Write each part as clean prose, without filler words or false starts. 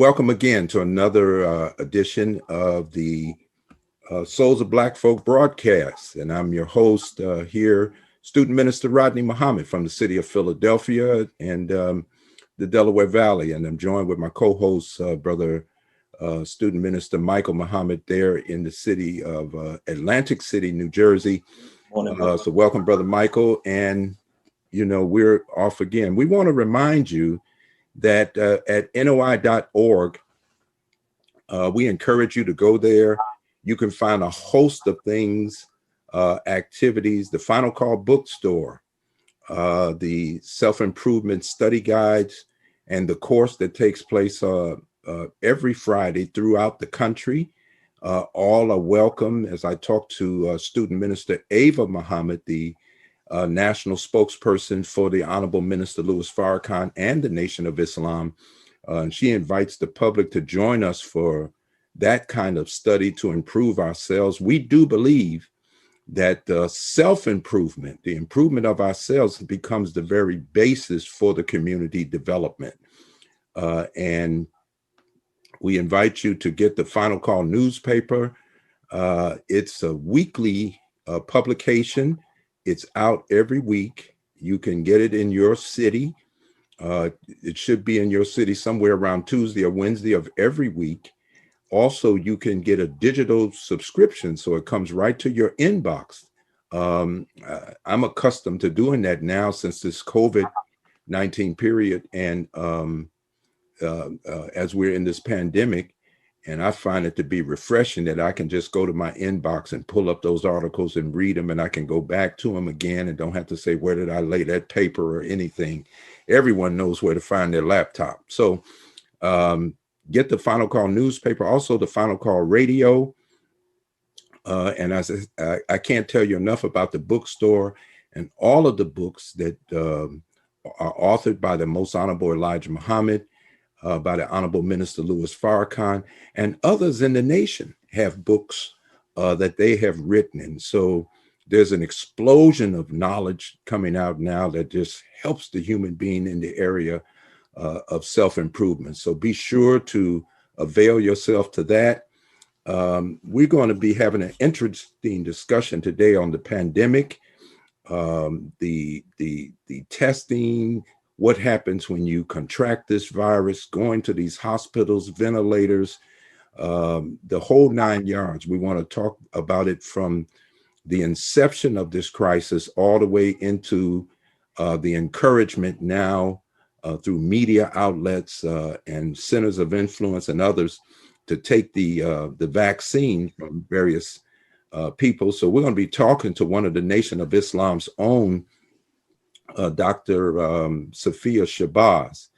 Welcome again to another edition of the Souls of Black Folk broadcast. And I'm your host here, Student Minister Rodney Muhammad from the city of Philadelphia and the Delaware Valley. And I'm joined with my co-host, Brother Student Minister Michael Muhammad there in the city of Atlantic City, New Jersey. So welcome, Brother Michael. And, you know, we're off again. We want to remind you that at noi.org, we encourage you to go there. You can find a host of things, activities, the Final Call bookstore, the self-improvement study guides, and the course that takes place every Friday throughout the country. All are welcome. As I talk to Student Minister Ava Muhammad, the national spokesperson for the Honorable Minister Louis Farrakhan and the Nation of Islam. And she invites the public to join us for that kind of study to improve ourselves. We do believe that self-improvement, the improvement of ourselves, becomes the very basis for the community development. And we invite you to get the Final Call newspaper. It's a weekly publication. It's out every week. You can get it in your city. It should be in your city somewhere around Tuesday or Wednesday of every week. Also, you can get a digital subscription, so it comes right to your inbox. I'm accustomed to doing that now since this COVID-19 period, and as we're in this pandemic. And I find it to be refreshing that I can just go to my inbox and pull up those articles and read them, and I can go back to them again and don't have to say, where did I lay that paper or anything? Everyone knows where to find their laptop. So get the Final Call newspaper, also the Final Call radio. And I can't tell you enough about the bookstore and all of the books that are authored by the Most Honorable Elijah Muhammad, by the Honorable Minister Louis Farrakhan, and others in the nation have books that they have written. And so there's an explosion of knowledge coming out now that just helps the human being in the area of self-improvement. So be sure to avail yourself to that. We're going to be having an interesting discussion today on the pandemic, the testing, what happens when you contract this virus, going to these hospitals, ventilators, the whole 9 yards. We want to talk about it from the inception of this crisis all the way into the encouragement now through media outlets and centers of influence and others to take the vaccine from various people. So we're going to be talking to one of the Nation of Islam's own, Dr. Safiyya Shabazz.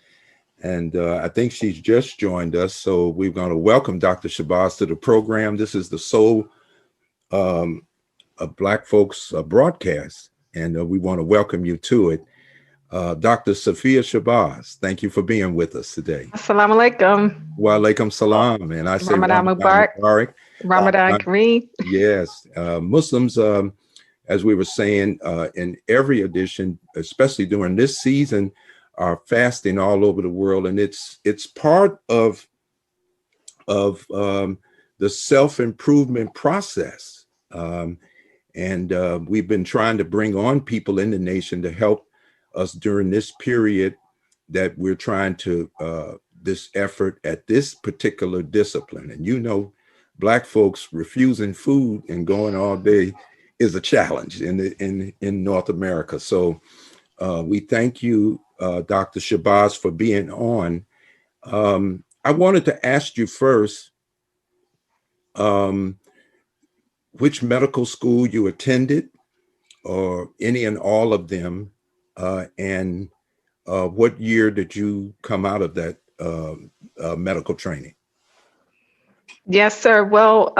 And I think she's just joined us. So we're going to welcome Dr. Shabazz to the program. This is the Soul of Black Folks broadcast, and we want to welcome you to it. Dr. Safiyya Shabazz, thank you for being with us today. Assalamu alaikum. Wa alaikum salam. And I say Ramadan Mubarak. Ramadan Kareem. Yes. Muslims, as we were saying, in every edition, especially during this season, are fasting all over the world, and it's part of the self-improvement process. And we've been trying to bring on people in the nation to help us during this period that we're trying to this effort at this particular discipline. And you know, Black folks refusing food and going all day is a challenge in North America. So we thank you, Dr. Shabazz, for being on. I wanted to ask you first, which medical school you attended, or any and all of them, and what year did you come out of that medical training? Yes, sir. Well,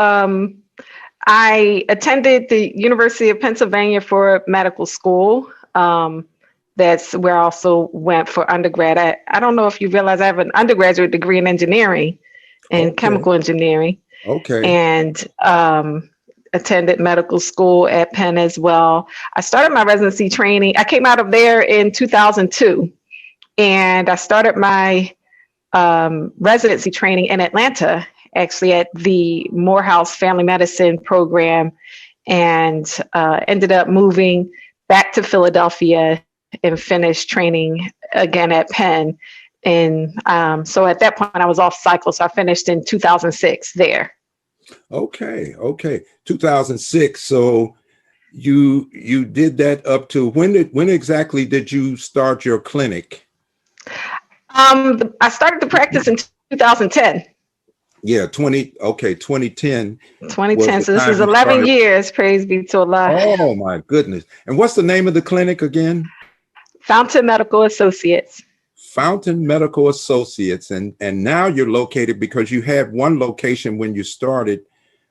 I attended the University of Pennsylvania for medical school. That's where I also went for undergrad. I don't know if you realize I have an undergraduate degree in engineering and chemical engineering. Okay. And attended medical school at Penn as well. I started my residency training. I came out of there in 2002, and I started my residency training in Atlanta, actually at the Morehouse Family Medicine program, and ended up moving back to Philadelphia and finished training again at Penn. And so at that point, I was off cycle. So I finished in 2006 there. Okay. 2006. So you did that up to when exactly did you start your clinic? I started to practice in 2010. Yeah, 2010 was 2010. the So this time is you 11 started. years. Praise be to Allah. Oh my goodness. And what's the name of the clinic again? Fountain Medical Associates. Fountain Medical Associates. And now you're located, because you had one location when you started,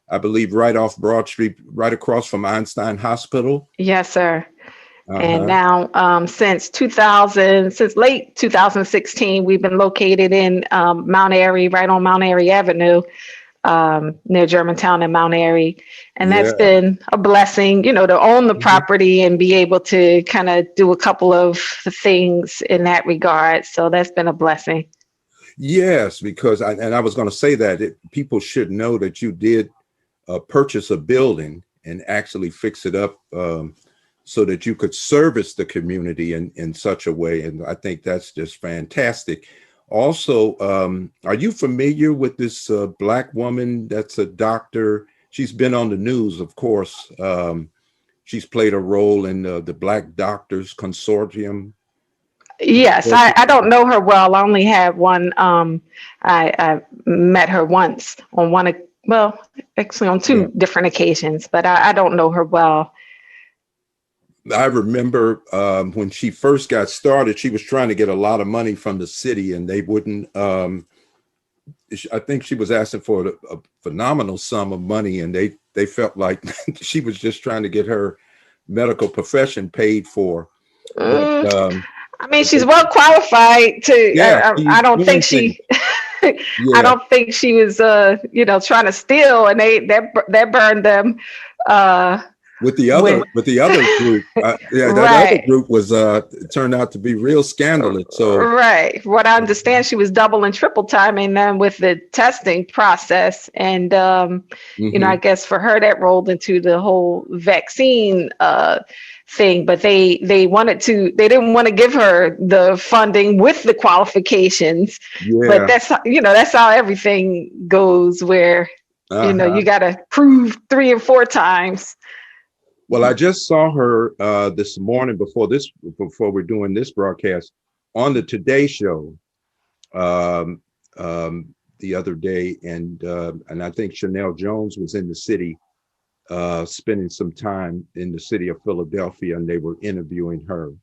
I believe, right off Broad Street, right across from Einstein Hospital. Yes, sir. And Uh-huh. now, since late 2016, we've been located in Mount Airy, right on Mount Airy Avenue, near Germantown and Mount Airy. And that's Yeah. been a blessing, to own the Mhm. property and be able to kind of do a couple of things in that regard. So that's been a blessing. Yes, because I was going to say that people should know that you did purchase a building and actually fix it up, so that you could service the community in such a way. And I think that's just fantastic. Also, are you familiar with this Black woman that's a doctor? She's been on the news, of course. She's played a role in the Black Doctors Consortium. Yes, I don't know her well. I only have one. I met her once on well, actually on Yeah. two different occasions, but I don't know her well. I remember when she first got started, she was trying to get a lot of money from the city, and they wouldn't. I think she was asking for a phenomenal sum of money, and they felt like she was just trying to get her medical profession paid for. But Mm, I mean, she's well qualified to. yeah, she's I don't think doing things. she. I Yeah, don't think she was, trying to steal, and that burned them. Uh, with the when other group, yeah, that other right. group was turned out to be real scandalous. So Right. What I understand, she was double and triple timing them with the testing process. And, I mhm. guess for her, that rolled into the whole vaccine thing. But they didn't want to give her the funding with the qualifications. But Yeah, that's how everything goes, where, uh-huh. you got to prove 3 and 4 times. Well, I just saw her this morning before we're doing this broadcast on the Today Show um, the other day, and I think Chanel Jones was in the city, spending some time in the city of Philadelphia, and they were interviewing her.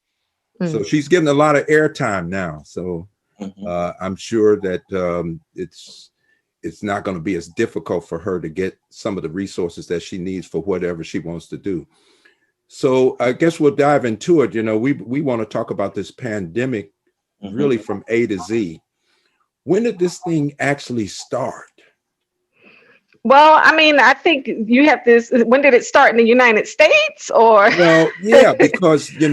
So Mm. she's getting a lot of airtime now. So Mhm. I'm sure that it's not going to be as difficult for her to get some of the resources that she needs for whatever she wants to do. So I guess we'll dive into it. We want to talk about this pandemic Mhm. really from A to Z. When did this thing actually start? Well, I mean, I think you have this. When did it start in the United States, or? Well, yeah, because we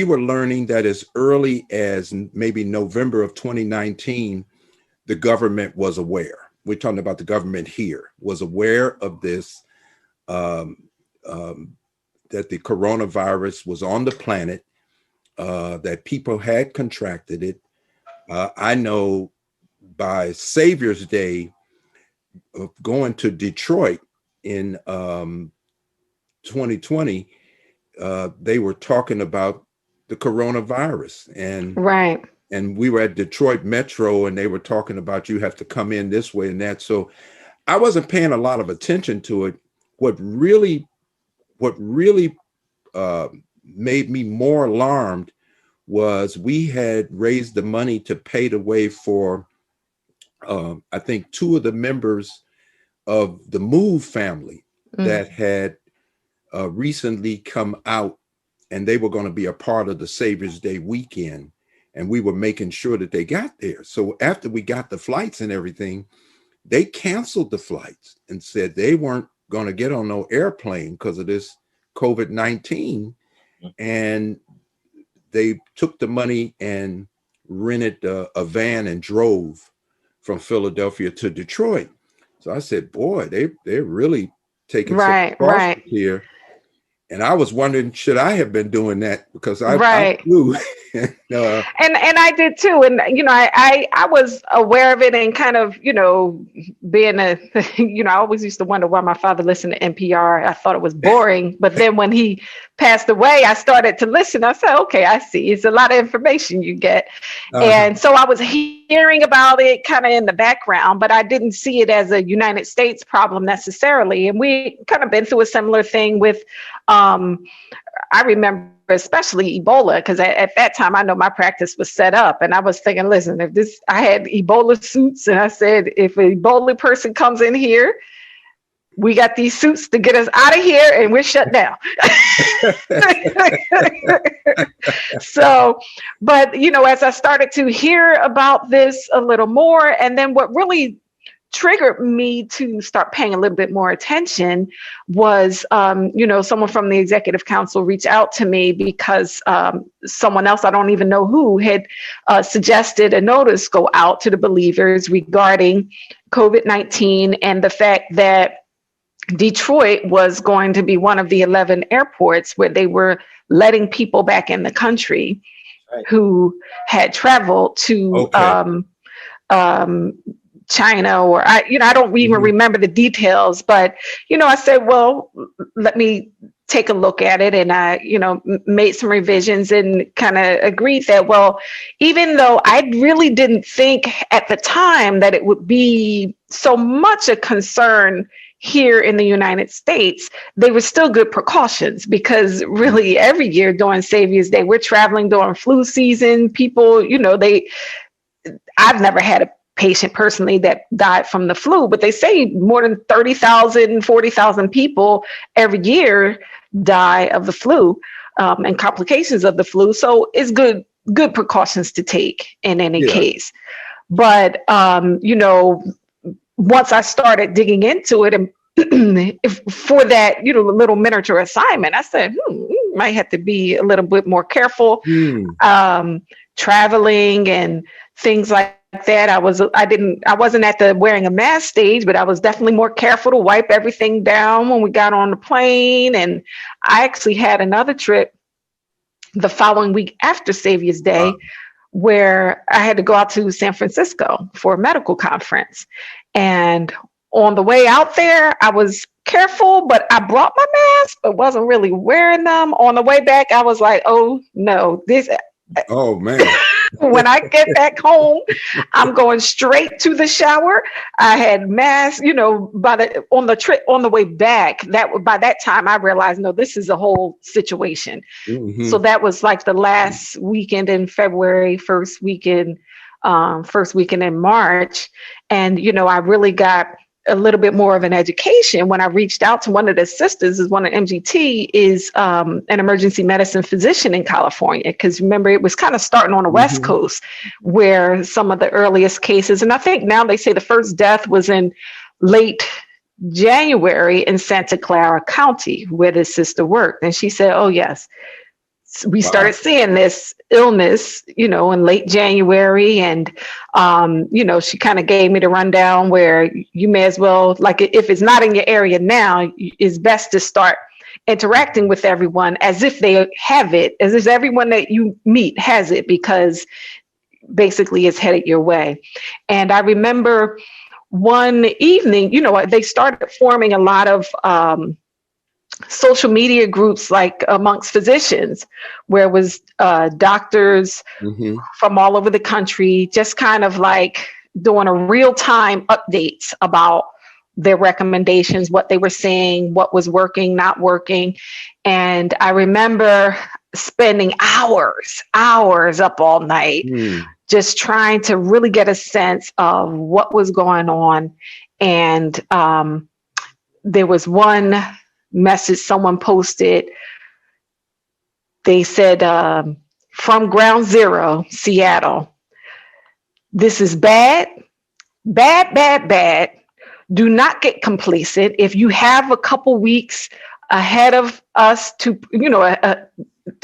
were learning that as early as maybe November of 2019, the government was aware. We're talking about the government here was aware of this, um, um, that the coronavirus was on the planet, that people had contracted it. I know by Savior's Day of going to Detroit in 2020, they were talking about the coronavirus, Right. and we were at Detroit Metro, and they were talking about you have to come in this way and that. So I wasn't paying a lot of attention to it. What really uh, made me more alarmed was we had raised the money to pay the way for I think two of the members of the Move family Mm. that had recently come out, and they were going to be a part of the Savior's Day weekend. And we were making sure that they got there. So after we got the flights and everything, they canceled the flights and said they weren't going to get on no airplane because of this COVID-19. And they took the money and rented a van and drove from Philadelphia to Detroit. So I said, boy, they're really taking some Right, precautions right, here. And I was wondering, should I have been doing that? Because I right. flew. And, And I did too. And I was aware of it, and kind of, being a I always used to wonder why my father listened to NPR. I thought it was boring. But then when he passed away, I started to listen. I said, okay, I see. It's a lot of information you get. And so I was hearing about it kind of in the background, but I didn't see it as a United States problem necessarily. And we kind of been through a similar thing with, I remember especially Ebola, because at that time I know my practice was set up, and I was thinking, listen, I had Ebola suits, and I said, if an Ebola person comes in here, we got these suits to get us out of here, and we're shut down. So, but as I started to hear about this a little more, and then what really triggered me to start paying a little bit more attention was, someone from the executive council reached out to me because someone else, I don't even know who, had suggested a notice go out to the believers regarding COVID-19 and the fact that Detroit was going to be one of the 11 airports where they were letting people back in the country who had traveled to China, or I don't even remember the details, but, I said, well, let me take a look at it. And I, made some revisions and kind of agreed that, well, even though I really didn't think at the time that it would be so much a concern here in the United States, they were still good precautions, because really every year during Savior's Day, we're traveling during flu season. People, I've never had a patient personally that died from the flu, but they say more than 30,000, 40,000 people every year die of the flu and complications of the flu. So it's good precautions to take in any case. But, once I started digging into it, and for that, little miniature assignment, I said, might have to be a little bit more careful traveling and things like that. I wasn't at the wearing a mask stage, but I was definitely more careful to wipe everything down when we got on the plane. And I actually had another trip the following week after Savior's Day, where I had to go out to San Francisco for a medical conference. And on the way out there, I was careful, but I brought my mask, but wasn't really wearing them. On the way back, I was like, oh no, oh man. When I get back home, I'm going straight to the shower. I had masks, on the way back. By that time, I realized, no, this is a whole situation. Mm-hmm. So that was like the last weekend in February, first weekend in March, and I really got a little bit more of an education when I reached out to one of the sisters, is one of MGT, is an emergency medicine physician in California. Because remember, it was kind of starting on the West Coast where some of the earliest cases, and I think now they say the first death was in late January in Santa Clara County, where this sister worked. And she said, oh yes, we started seeing this illness, in late January. And, she kind of gave me the rundown where you may as well, like, if it's not in your area now, it's best to start interacting with everyone as if they have it, as if everyone that you meet has it, because basically it's headed your way. And I remember one evening, they started forming a lot of, social media groups, like amongst physicians, where it was doctors from all over the country, just kind of like doing a real-time updates about their recommendations, what they were seeing, what was working, not working. And I remember spending hours up all night, just trying to really get a sense of what was going on. And there was one message someone posted. They said, from ground zero, Seattle, this is bad. Do not get complacent. If you have a couple weeks ahead of us to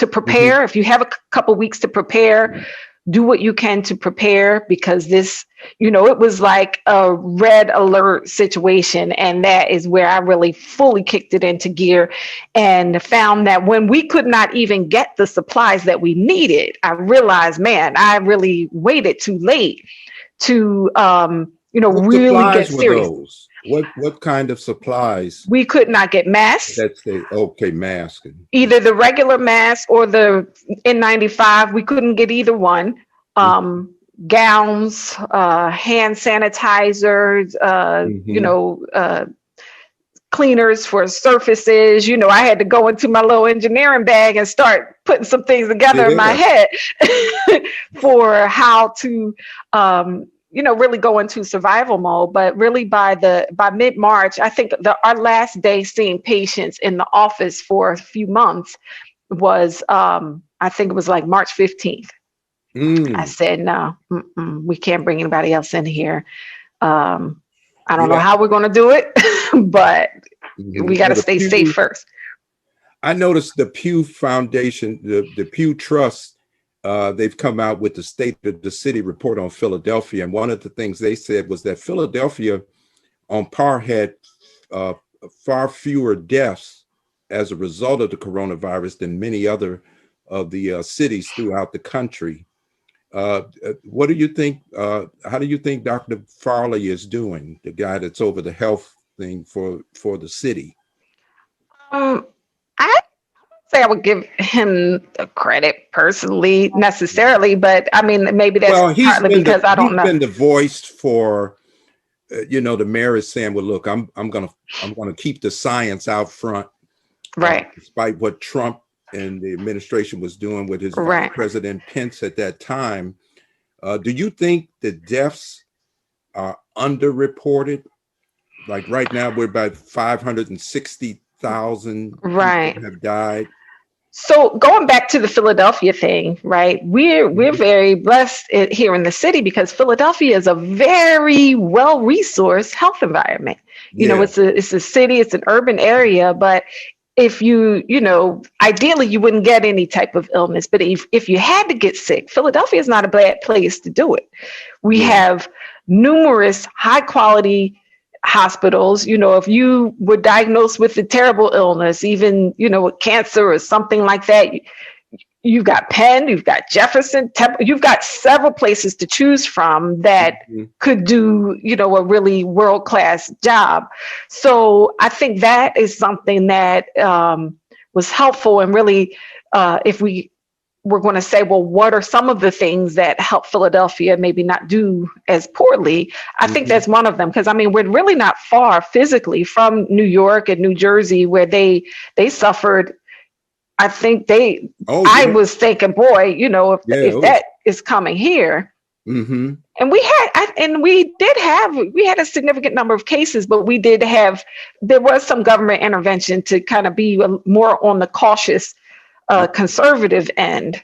prepare, if you have a couple weeks to prepare, do what you can to prepare, because this, it was like a red alert situation. And that is where I really fully kicked it into gear and found that when we could not even get the supplies that we needed, I realized, man, I really waited too late to, What really get supplies were serious. those? What kind of supplies? We could not get masks. Mask. Either the regular mask or the N95. We couldn't get either one. Gowns, hand sanitizers, cleaners for surfaces. I had to go into my little engineering bag and start putting some things together in my head for how to, really go into survival mode. But really by mid-March, I think our last day seeing patients in the office for a few months was, I think it was like March 15th. I said, no, we can't bring anybody else in here. I don't know how we're going to do it, but we got to stay safe first. I noticed the Pew Foundation, the Pew Trust, they've come out with the State of the City report on Philadelphia. And one of the things they said was that Philadelphia on par had far fewer deaths as a result of the coronavirus than many other of the cities throughout the country. What do you think? How do you think Dr. Farley is doing, the guy that's over the health thing for the city? I say I would give him the credit personally, necessarily, but I mean, maybe that's partly because I don't know. He's been the voice for, the mayor is saying, well, look, I'm gonna keep the science out front, right? Despite what Trump and the administration was doing with his Vice President Pence at that time. Do you think the deaths are underreported? Like right now, we're about 560,000 people have died. So going back to the Philadelphia thing, right? We're very blessed here in the city because Philadelphia is a very well-resourced health environment. It's a city, it's an urban area, but if ideally you wouldn't get any type of illness, but if you had to get sick, Philadelphia is not a bad place to do it. We have numerous high quality hospitals. If you were diagnosed with a terrible illness, even, with cancer or something like that, you've got Penn, you've got Jefferson, you've got several places to choose from that could do, a really world-class job. So I think that is something that was helpful. And really, if we're going to say, well, what are some of the things that help Philadelphia maybe not do as poorly? I think that's one of them. Because, we're really not far physically from New York and New Jersey, where they suffered. I think I was thinking, boy, if that is coming here. And we had a significant number of cases, but there was some government intervention to kind of be more on the cautious, conservative end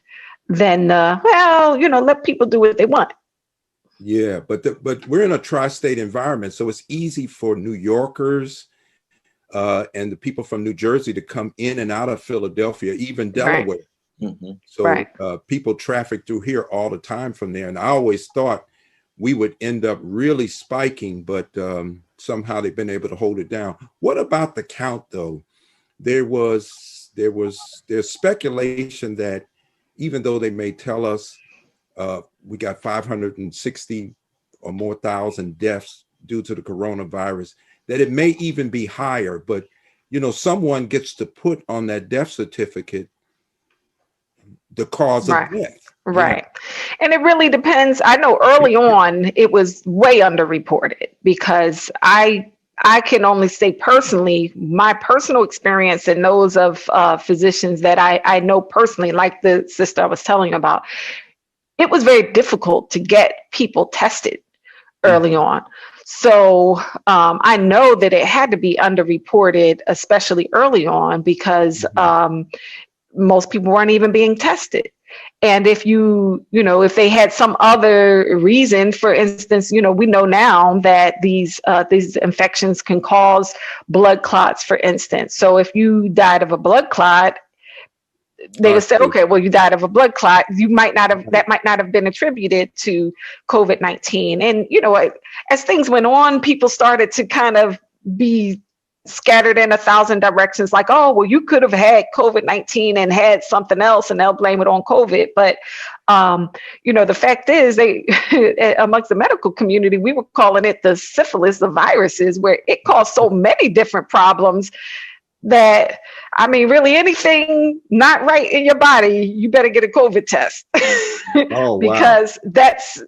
than, let people do what they want. Yeah, but we're in a tri-state environment, so it's easy for New Yorkers and the people from New Jersey to come in and out of Philadelphia, even Delaware. So people traffic through here all the time from there. And I always thought we would end up really spiking, but somehow they've been able to hold it down. What about the count, though? There's speculation that even though they may tell us we got 560 or more thousand deaths due to the coronavirus, that it may even be higher, but someone gets to put on that death certificate the cause of death. Right. And it really depends. I know early on it was way underreported because I can only say personally, my personal experience and those of physicians that I know personally, like the sister I was telling you about, it was very difficult to get people tested early on. So I know that it had to be underreported, especially early on, because most people weren't even being tested. And if if they had some other reason, for instance, we know now that these infections can cause blood clots, for instance. So if you died of a blood clot, they would say, okay, well, you died of a blood clot. You might not have, that might not have been attributed to COVID-19. And, you know, as things went on, people started to kind of be scattered in 1,000 directions, like, oh, well, you could have had COVID-19 and had something else, and they'll blame it on COVID. But, you know, the fact is, they, amongst the medical community, we were calling it the syphilis of viruses, where it caused so many different problems that, I mean, really anything not right in your body, you better get a COVID test. Oh, wow. Because that's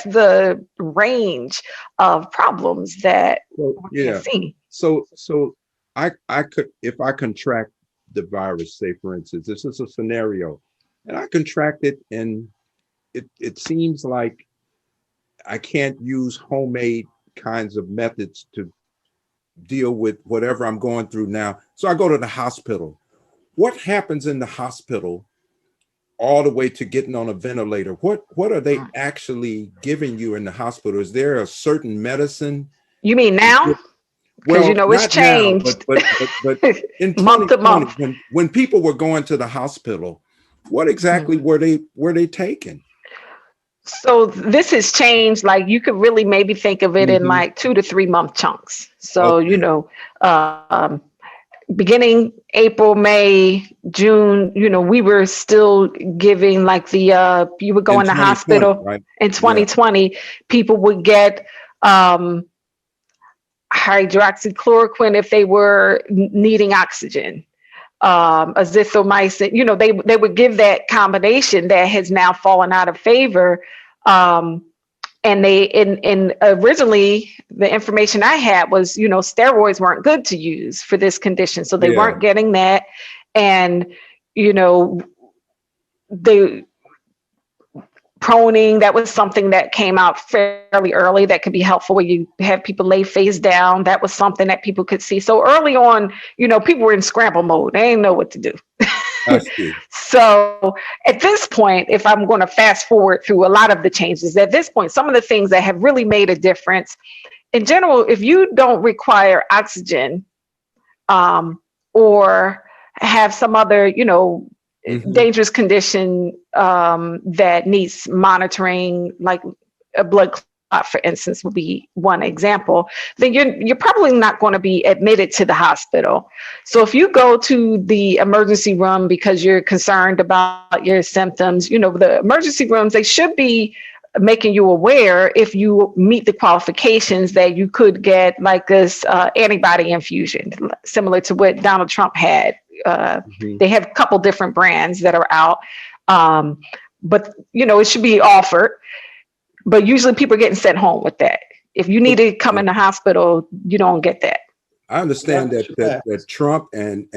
the range of problems that we can see. So I could, if I contract the virus, say for instance, this is a scenario, and I contract it, and it seems like I can't use homemade kinds of methods to deal with whatever I'm going through now. So I go to the hospital. What happens in the hospital all the way to getting on a ventilator? What are they actually giving you in the hospital? Is there a certain medicine? You mean now? Because, well, you know, it's changed. Now, but in month to month. When people were going to the hospital, what exactly were they taking? So this has changed. Like, you could really maybe think of it in like 2 to 3 month chunks. So, you know, beginning April, May, June, you know, we were still giving like the, you would go in the hospital, right? In 2020, people would get hydroxychloroquine if they were needing oxygen, azithromycin, you know, they would give that combination that has now fallen out of favor. And originally the information I had was, you know, steroids weren't good to use for this condition. So they weren't getting that. And, you know, proning, that was something that came out fairly early that could be helpful when you have people lay face down. That was something that people could see. So early on, you know, people were in scramble mode. They didn't know what to do. So at this point, if I'm going to fast forward through a lot of the changes, at this point, some of the things that have really made a difference in general, if you don't require oxygen or have some other, you know, dangerous condition that needs monitoring, like a blood clot, for instance, would be one example, then you're probably not going to be admitted to the hospital. So if you go to the emergency room because you're concerned about your symptoms, you know, the emergency rooms, they should be making you aware, if you meet the qualifications, that you could get like this antibody infusion, similar to what Donald Trump had. They have a couple different brands that are out, but you know, it should be offered. But usually people are getting sent home with that. If you need to come in the hospital, you don't get that. I understand that Trump and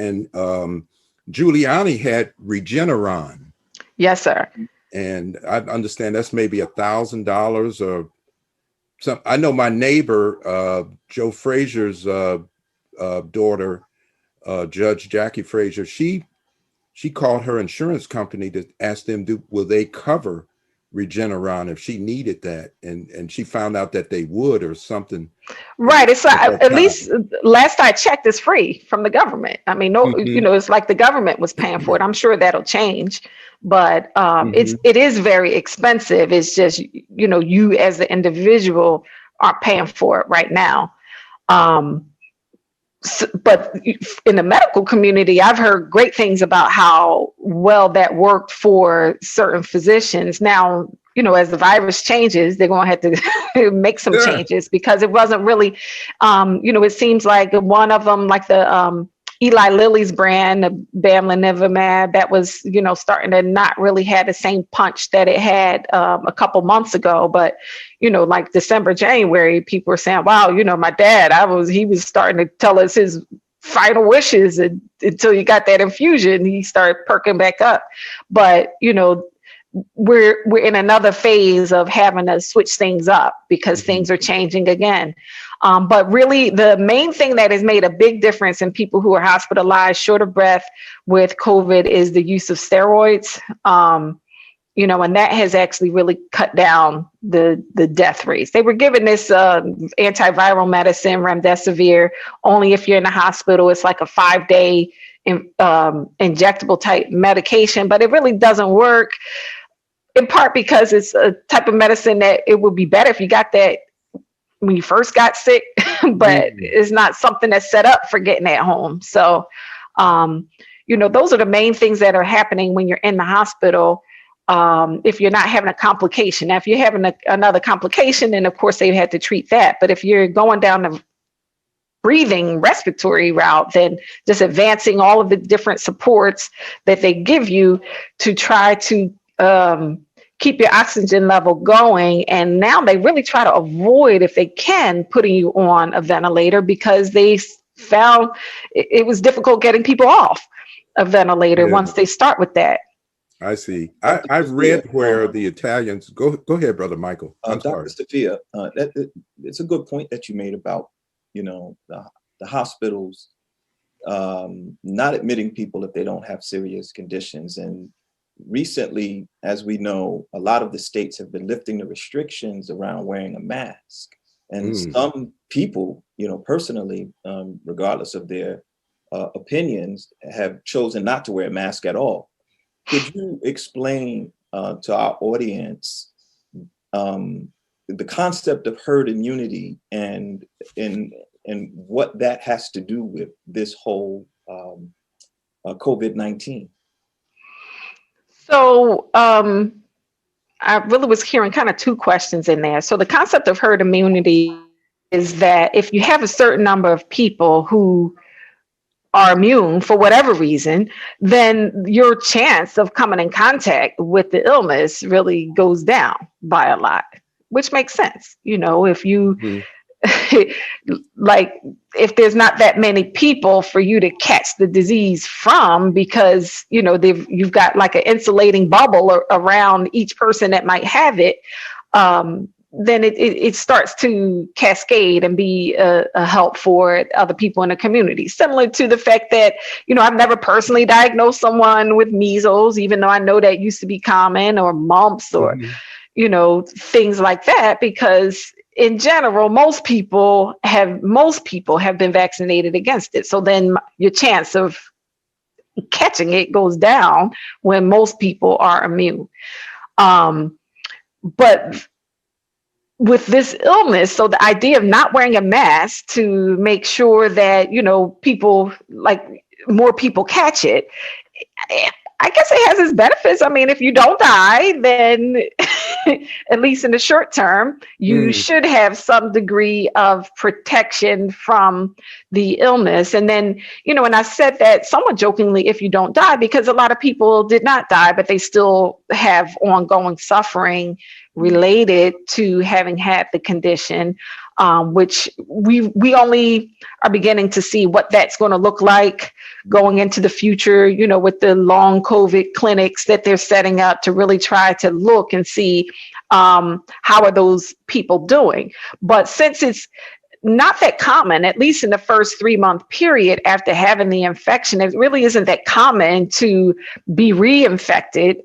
Giuliani had Regeneron. Yes, sir. And I understand that's maybe $1,000 or some. I know my neighbor, Joe Frazier's daughter, Judge Jackie Frazier, she called her insurance company to ask them, will they cover Regeneron if she needed that, and she found out that they would, or something. Right. It's at least last I checked, it's free from the government. I mean, no, you know, it's like the government was paying for it. I'm sure that'll change, but it is very expensive. It's just, you know, you as the individual aren't paying for it right now. But in the medical community, I've heard great things about how well that worked for certain physicians. Now, you know, as the virus changes, they're going to have to make some changes, because it wasn't really, you know, it seems like one of them, like the Eli Lilly's brand, the bamlanivimab, that was, you know, starting to not really have the same punch that it had a couple months ago. But, you know, like December, January, people were saying, wow, you know, my dad, he was starting to tell us his final wishes, and until you got that infusion, he started perking back up. But, you know, we're in another phase of having to switch things up because things are changing again. But really, the main thing that has made a big difference in people who are hospitalized, short of breath with COVID, is the use of steroids. and that has actually really cut down the death rates. They were given this antiviral medicine, remdesivir, only if you're in the hospital. It's like a 5-day injectable type medication, but it really doesn't work, in part because it's a type of medicine that it would be better if you got that when you first got sick, but it's not something that's set up for getting at home. So, those are the main things that are happening when you're in the hospital. If you're not having a complication. Now, if you're having another complication, then of course they had to treat that. But if you're going down the breathing respiratory route, then just advancing all of the different supports that they give you to try to keep your oxygen level going. And now they really try to avoid, if they can, putting you on a ventilator, because they found it was difficult getting people off a ventilator once they start with that. I see. I've read where the Italians go ahead, Brother Michael. I'm Dr. sorry. Safiyya, it's a good point that you made about, the hospitals not admitting people if they don't have serious conditions. And recently, as we know, a lot of the states have been lifting the restrictions around wearing a mask. And some people, personally, regardless of their opinions, have chosen not to wear a mask at all. Could you explain to our audience the concept of herd immunity and what that has to do with this whole COVID-19? So I really was hearing kind of two questions in there. So the concept of herd immunity is that if you have a certain number of people who are immune for whatever reason, then your chance of coming in contact with the illness really goes down by a lot, which makes sense. If you like, if there's not that many people for you to catch the disease from, because you've got like an insulating bubble around each person that might have it, then it starts to cascade and be a help for other people in the community. Similar to the fact that, I've never personally diagnosed someone with measles, even though I know that used to be common, or mumps, or, things like that, because in general, most people have been vaccinated against it. So then your chance of catching it goes down when most people are immune. But with this illness, so the idea of not wearing a mask to make sure that, people, like, more people catch it, I guess it has its benefits. I mean, if you don't die, then at least in the short term, you should have some degree of protection from the illness. And then, and I said that somewhat jokingly, if you don't die, because a lot of people did not die, but they still have ongoing suffering related to having had the condition, which we only are beginning to see what that's going to look like going into the future, with the long COVID clinics that they're setting up to really try to look and see how are those people doing. But since it's not that common, at least in the first 3-month period after having the infection, it really isn't that common to be reinfected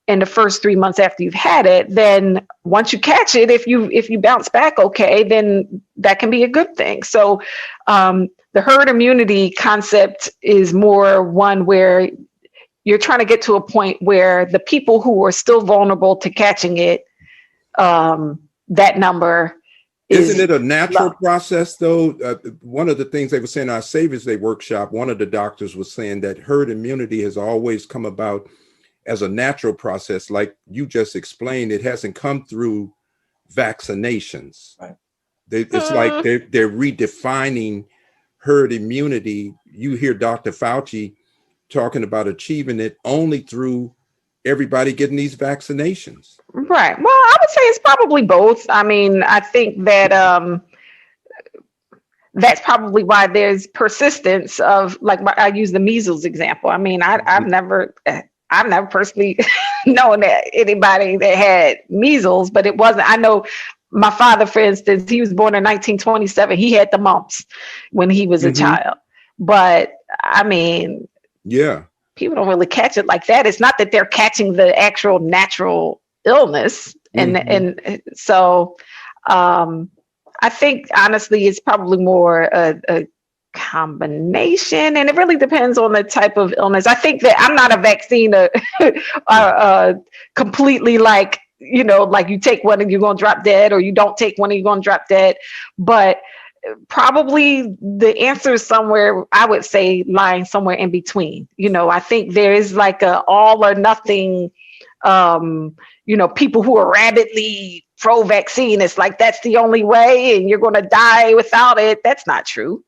in the first 3 months after you've had it. Then once you catch it, if you bounce back okay, then that can be a good thing. So the herd immunity concept is more one where you're trying to get to a point where the people who are still vulnerable to catching it, that number Isn't it a natural process, though? One of the things they were saying in our Savior's Day workshop, one of the doctors was saying that herd immunity has always come about as a natural process. Like you just explained, it hasn't come through vaccinations. Right. It's like they're redefining herd immunity. You hear Dr. Fauci talking about achieving it only through everybody getting these vaccinations. Right. Well, I would say it's probably both. I mean, I think that that's probably why there's persistence of, like, I use the measles example. I mean, I've never personally known that anybody that had measles, but it wasn't. I know my father, for instance, he was born in 1927. He had the mumps when he was a child. But I mean, yeah, people don't really catch it like that. It's not that they're catching the actual natural illness. And so I think honestly, it's probably more a combination, and it really depends on the type of illness. I think that I'm not a vaccine completely like, like you take one and you're going to drop dead, or you don't take one and you're going to drop dead. But probably the answer is somewhere, I would say, lying somewhere in between. I think there is like a all or nothing, people who are rabidly pro-vaccine. It's like, that's the only way and you're going to die without it. That's not true.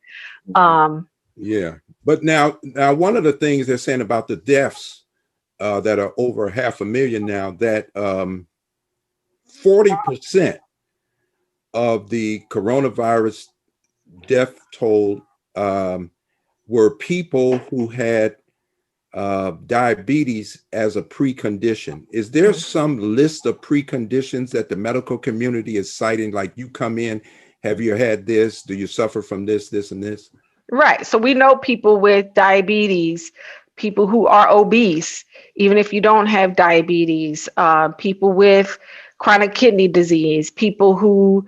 Yeah. But now one of the things they're saying about the deaths that are over 500,000 now, that 40% of the coronavirus death toll were people who had diabetes as a precondition. Is there some list of preconditions that the medical community is citing? Like, you come in, have you had this? Do you suffer from this, this, and this? Right. So we know people with diabetes, people who are obese, even if you don't have diabetes, people with chronic kidney disease, people who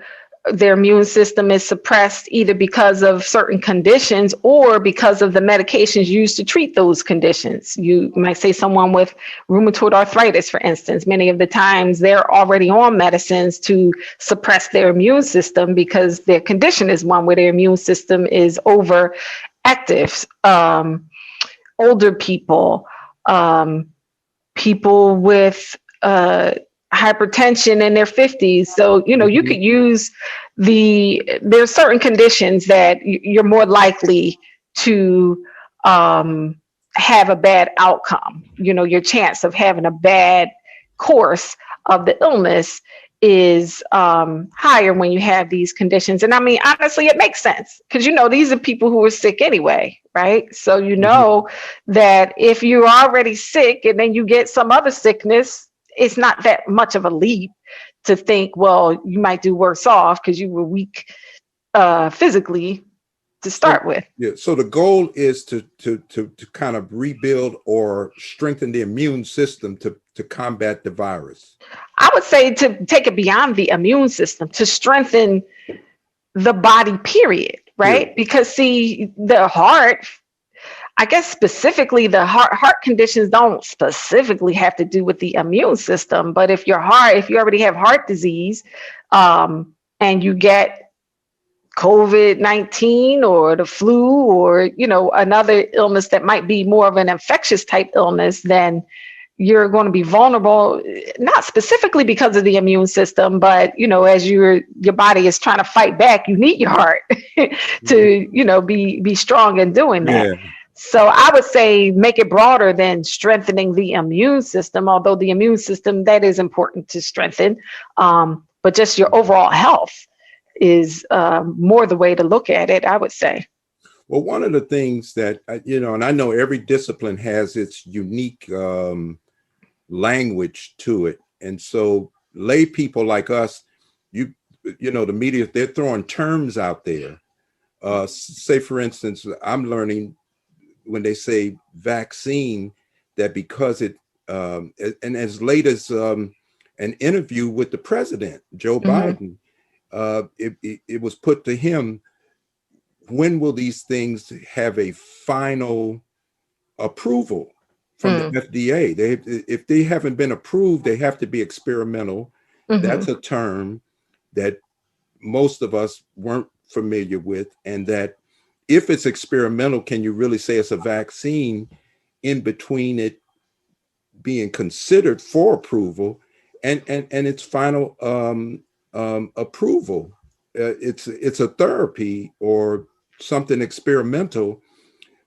their immune system is suppressed either because of certain conditions or because of the medications used to treat those conditions. You might say someone with rheumatoid arthritis, for instance. Many of the times they're already on medicines to suppress their immune system because their condition is one where their immune system is overactive. Older people, people with hypertension in their 50s. So, you could use there's certain conditions that you're more likely to have a bad outcome. Your chance of having a bad course of the illness is higher when you have these conditions. And I mean, honestly, it makes sense because, these are people who are sick anyway, right? So, that if you're already sick and then you get some other sickness, it's not that much of a leap to think, well, you might do worse off because you were weak physically to start with. Yeah. So the goal is to kind of rebuild or strengthen the immune system to combat the virus. I would say to take it beyond the immune system, to strengthen the body, period, right? Yeah. Because see, the heart, I guess specifically the heart conditions don't specifically have to do with the immune system. But if you already have heart disease and you get COVID-19 or the flu or, another illness that might be more of an infectious type illness, then you're going to be vulnerable, not specifically because of the immune system, but, as your body is trying to fight back, you need your heart to, be strong in doing that. Yeah. So I would say make it broader than strengthening the immune system, although the immune system, that is important to strengthen. But just your overall health is more the way to look at it, I would say. Well, one of the things that, and I know every discipline has its unique language to it. And so lay people like us, the media, they're throwing terms out there. Say, for instance, I'm learning when they say vaccine, that because it, and as late as an interview with the president, Joe Biden, it was put to him, when will these things have a final approval from the FDA? If they haven't been approved, they have to be experimental. That's a term that most of us weren't familiar with, and that if it's experimental, can you really say it's a vaccine in between it being considered for approval and its final approval? It's a therapy or something experimental,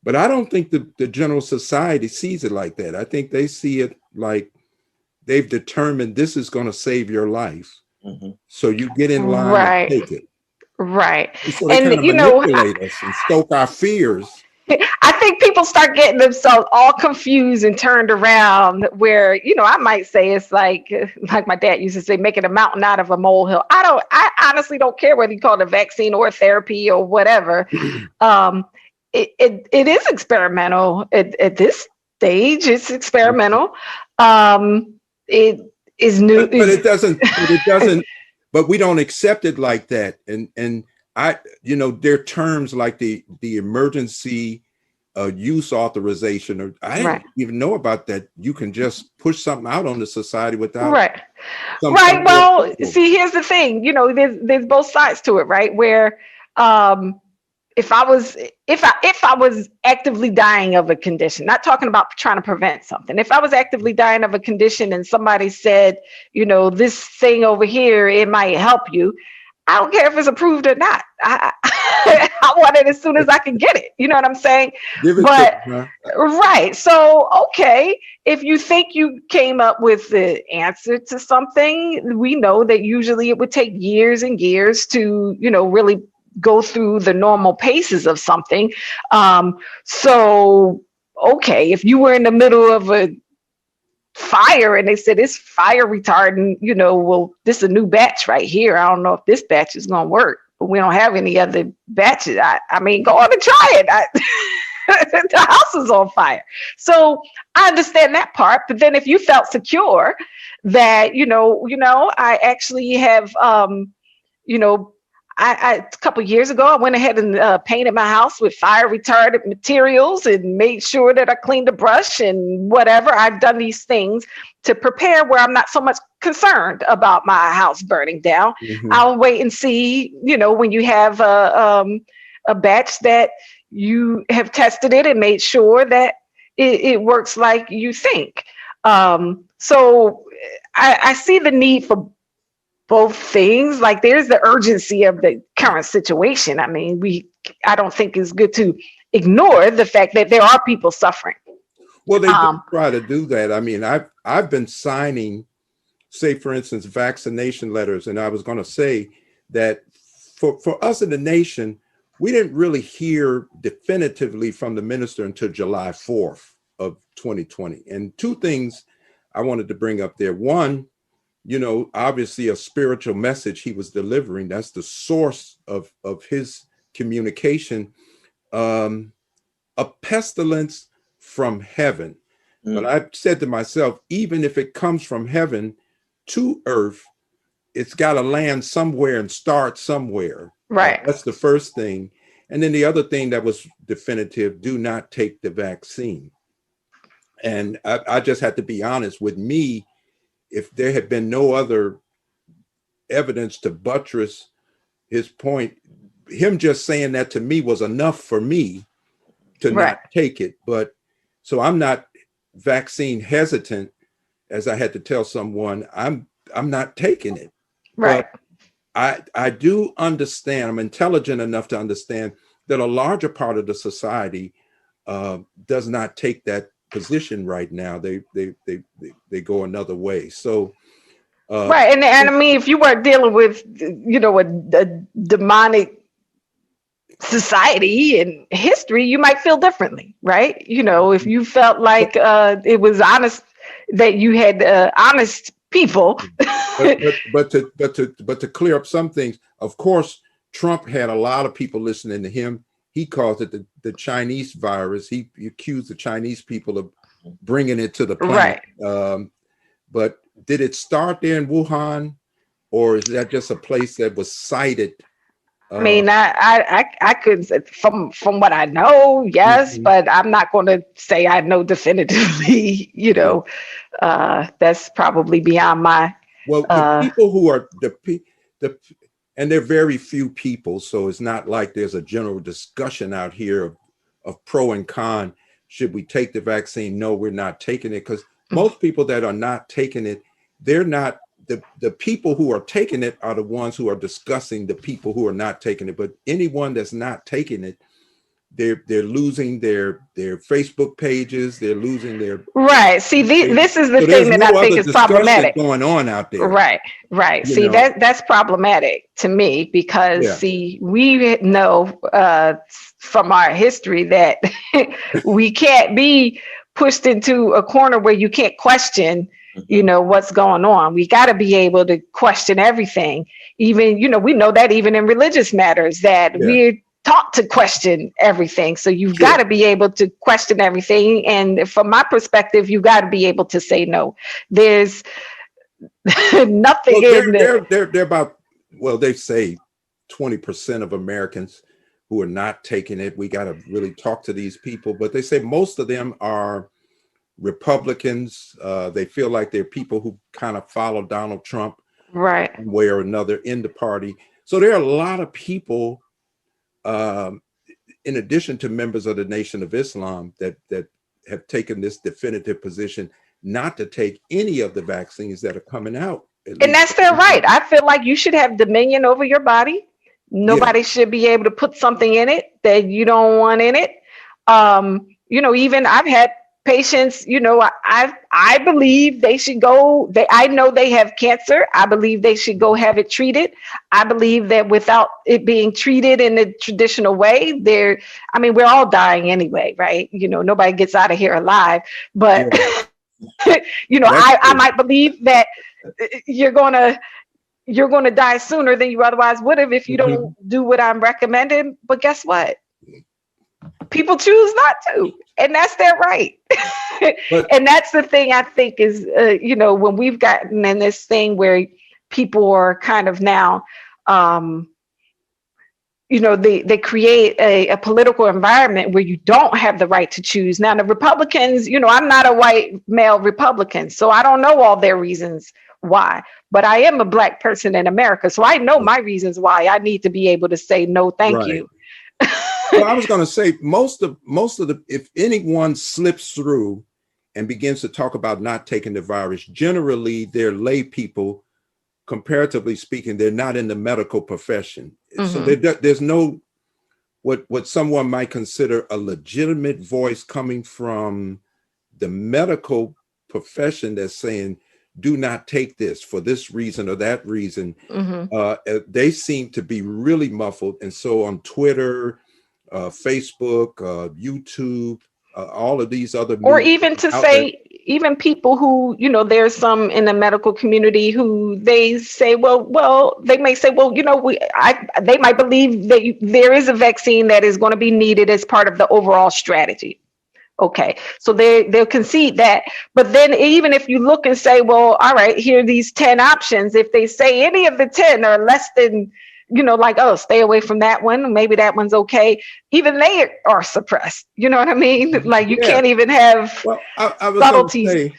but I don't think the general society sees it like that. I think they see it like they've determined this is going to save your life. So you get in line and take it. Right. So they kind of manipulate us and stoke our fears. I think people start getting themselves all confused and turned around where, I might say it's like my dad used to say, making a mountain out of a molehill. I honestly don't care whether you call it a vaccine or therapy or whatever. It is experimental at this stage. It's experimental. It is new. But it doesn't, but we don't accept it like that. And I, there are terms like the emergency use authorization, or I didn't even know about that. You can just push something out on the society without. Right. Well, see, here's the thing, there's both sides to it, right? Where, if I was actively dying of a condition, not talking about trying to prevent something. If I was actively dying of a condition and somebody said, this thing over here, it might help you, I don't care if it's approved or not. I want it as soon as I can get it. You know what I'm saying? Right. So, okay, if you think you came up with the answer to something, we know that usually it would take years and years to, really go through the normal paces of something. So, okay, if you were in the middle of a fire and they said it's fire retardant, well, this is a new batch right here. I don't know if this batch is going to work, but we don't have any other batches. I mean, go on and try it. The house is on fire. So I understand that part. But then if you felt secure that, I actually have, a couple of years ago, I went ahead and painted my house with fire retardant materials and made sure that I cleaned the brush and whatever. I've done these things to prepare where I'm not so much concerned about my house burning down. Mm-hmm. I'll wait and see, when you have a batch that you have tested it and made sure that it works like you think. So I see the need for both things. Like, there's the urgency of the current situation. I mean, I don't think it's good to ignore the fact that there are people suffering. Well, they do try to do that. I mean, I've been signing, say, for instance, vaccination letters. And I was going to say that for us in the nation, we didn't really hear definitively from the minister until July 4th of 2020. And two things I wanted to bring up there. One, obviously a spiritual message he was delivering. That's the source of his communication. A pestilence from heaven. But I've said to myself, even if it comes from heaven to earth, it's got to land somewhere and start somewhere. Right. That's the first thing. And then the other thing that was definitive, do not take the vaccine. And I just had to be honest with me. If there had been no other evidence to buttress his point, him just saying that to me was enough for me to not take it. But so I'm not vaccine hesitant, as I had to tell someone. I'm not taking it. Right. But I do understand, I'm intelligent enough to understand that a larger part of the society does not take that position right now. They go another way. So right. And I mean, if you weren't dealing with, a demonic society and history, you might feel differently, right? If you felt like it was honest, that you had honest people. but to clear up some things, of course, Trump had a lot of people listening to him. He calls it the Chinese virus. He accused the Chinese people of bringing it to the planet. Right. But did it start there in Wuhan, or is that just a place that was cited? I mean, I could, from what I know, yes, mm-hmm. But I'm not going to say I know definitively. That's probably beyond my. Well, the people who are and there are very few people, so it's not like there's a general discussion out here of pro and con. Should we take the vaccine? No, we're not taking it, because most people that are not taking it, they're not. The people who are taking it are the ones who are discussing the people who are not taking it. But anyone that's not taking it, they're losing their Facebook pages. They're losing their right. See, this is the thing that I think is problematic going on out there. Right. See, that's problematic to me, because see, we know from our history that we can't be pushed into a corner where you can't question what's going on. We got to be able to question everything. Even, we know that even in religious matters, that we're taught to question everything. So you've got to be able to question everything. And from my perspective, you got to be able to say no. There's nothing in there. They're about, well, they say 20% of Americans who are not taking it. We got to really talk to these people, but they say most of them are Republicans. They feel like they're people who kind of follow Donald Trump, right, one way or another in the party. So there are a lot of people, in addition to members of the Nation of Islam, that have taken this definitive position not to take any of the vaccines that are coming out. And that's their right. I feel like you should have dominion over your body. Nobody should be able to put something in it that you don't want in it. Even I've had patients, I believe they should go, I know they have cancer. I believe they should go have it treated. I believe that without it being treated in the traditional way, we're all dying anyway, right? Nobody gets out of here alive, but I might believe that you're going to die sooner than you otherwise would have if you don't do what I'm recommending. But guess what? People choose not to, and that's their right. And that's the thing I think is, when we've gotten in this thing where people are kind of now, they create a political environment where you don't have the right to choose. Now, the Republicans, I'm not a white male Republican, so I don't know all their reasons why, but I am a Black person in America, so I know my reasons why I need to be able to say no, thank you. Well, I was going to say most of the, if anyone slips through and begins to talk about not taking the virus, generally they're lay people. Comparatively speaking, they're not in the medical profession. So there's no what someone might consider a legitimate voice coming from the medical profession that's saying, do not take this for this reason or that reason. They seem to be really muffled. And so on Twitter, Facebook, YouTube, all of these other, or even to say, even people who, there's some in the medical community who they say, they may say, they might believe that there is a vaccine that is going to be needed as part of the overall strategy. Okay, so they'll concede that. But then even if you look and say, well, all right, here are these 10 options. If they say any of the 10 are less than, like, oh, stay away from that one, maybe that one's okay, even they are suppressed. You know what I mean? Like, you can't even have I was subtleties. Say,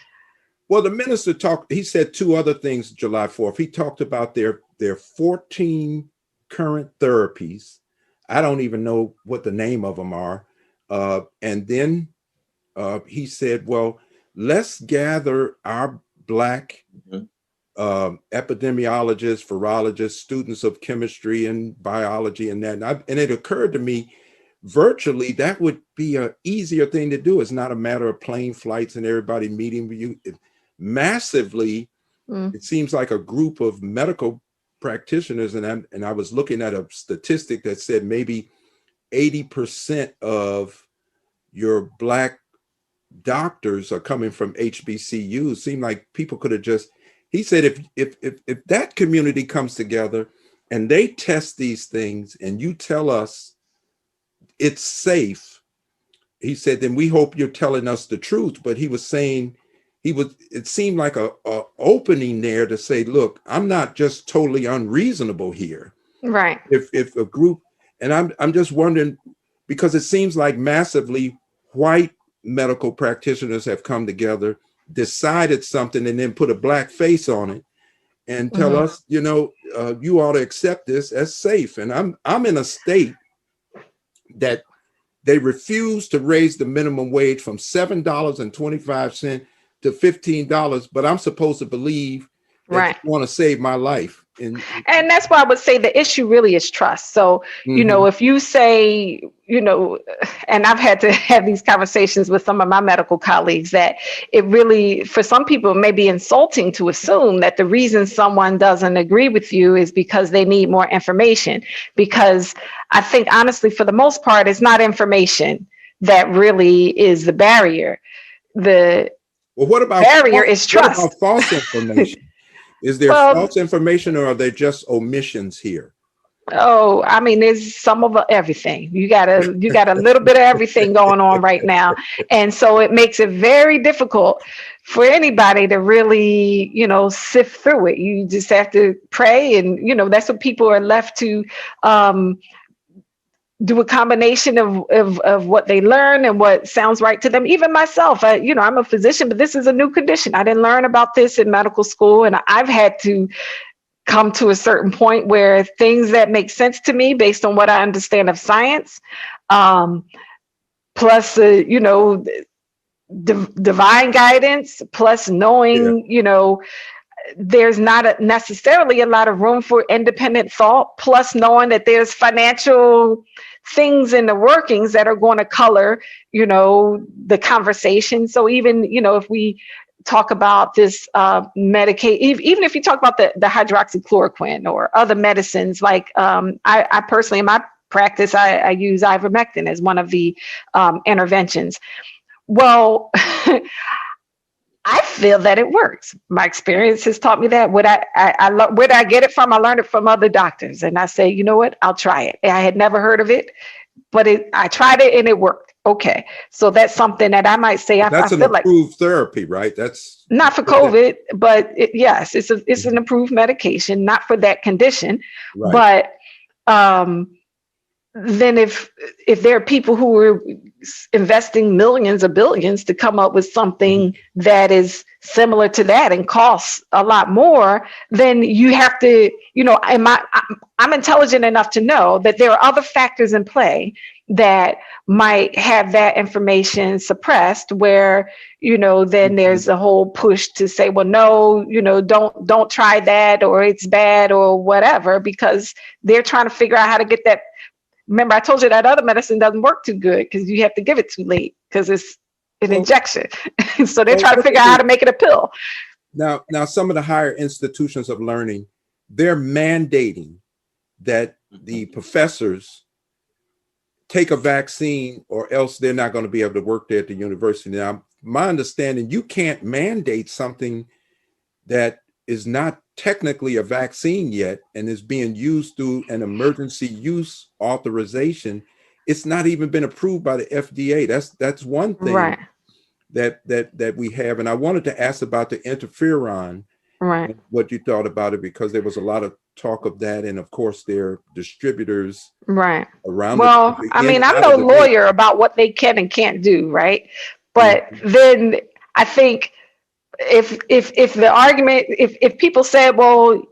well, the minister he said two other things July 4th. He talked about their 14 current therapies. I don't even know what the name of them are. And then he said, well, let's gather our Black epidemiologists, virologists, students of chemistry and biology and that. And it occurred to me, virtually, that would be an easier thing to do. It's not a matter of plane flights and everybody meeting with you. Massively, it seems like a group of medical practitioners, and I was looking at a statistic that said maybe 80% of your Black doctors are coming from HBCUs. Seemed like people could have just, he said, if that community comes together and they test these things and you tell us it's safe, he said, then we hope you're telling us the truth. But he was saying, it seemed like a opening there to say, look, I'm not just totally unreasonable here. Right. If a group, and I'm just wondering, because it seems like massively white medical practitioners have come together, decided something, and then put a Black face on it and tell us, you ought to accept this as safe. And I'm in a state that they refuse to raise the minimum wage from $7.25 to $15, but I'm supposed to believe that you want to save my life. And that's why I would say the issue really is trust. So, if you say, and I've had to have these conversations with some of my medical colleagues, that it really, for some people, it may be insulting to assume that the reason someone doesn't agree with you is because they need more information. Because I think, honestly, for the most part, it's not information that really is the barrier. The barrier is trust. What about false information? Is there false information, or are there just omissions here? Oh, I mean, there's some of everything. You got a little bit of everything going on right now. And so it makes it very difficult for anybody to really, sift through it. You just have to pray, and that's what people are left to do, a combination of what they learn and what sounds right to them. Even myself, I'm a physician, but this is a new condition. I didn't learn about this in medical school, and I've had to come to a certain point where things that make sense to me based on what I understand of science, plus divine guidance, plus knowing there's not necessarily a lot of room for independent thought, plus knowing that there's financial things in the workings that are going to color the conversation. So even if we talk about this Medicaid, even if you talk about the hydroxychloroquine or other medicines, like I personally, in my practice, I use ivermectin as one of the interventions. Well, I feel that it works. My experience has taught me that. Where did I get it from? I learned it from other doctors, and I say, you know what? I'll try it. I had never heard of it, but I tried it and it worked. Okay, so that's something that I might say. That's an approved therapy, right? That's not for COVID, but yes, it's an approved medication, not for that condition. Right. But then if there are people who are investing millions or billions to come up with something that is similar to that and costs a lot more, then you have to, I'm intelligent enough to know that there are other factors in play that might have that information suppressed, where then there's a whole push to say, well, no, don't try that, or it's bad, or whatever, because they're trying to figure out how to get that. Remember, I told you that other medicine doesn't work too good because you have to give it too late because it's an injection. So they're trying to figure out how to make it a pill. Now, some of the higher institutions of learning, they're mandating that the professors take a vaccine, or else they're not going to be able to work there at the university. Now, my understanding, you can't mandate something that is not technically a vaccine yet and is being used through an emergency use authorization. It's not even been approved by the FDA. That's one thing, right, that we have. And I wanted to ask about the interferon, right, what you thought about it, because there was a lot of talk of that, and of course their distributors right around. Well, I mean, I'm no lawyer about what they can and can't do, right? But then I think if the argument, if people said, well,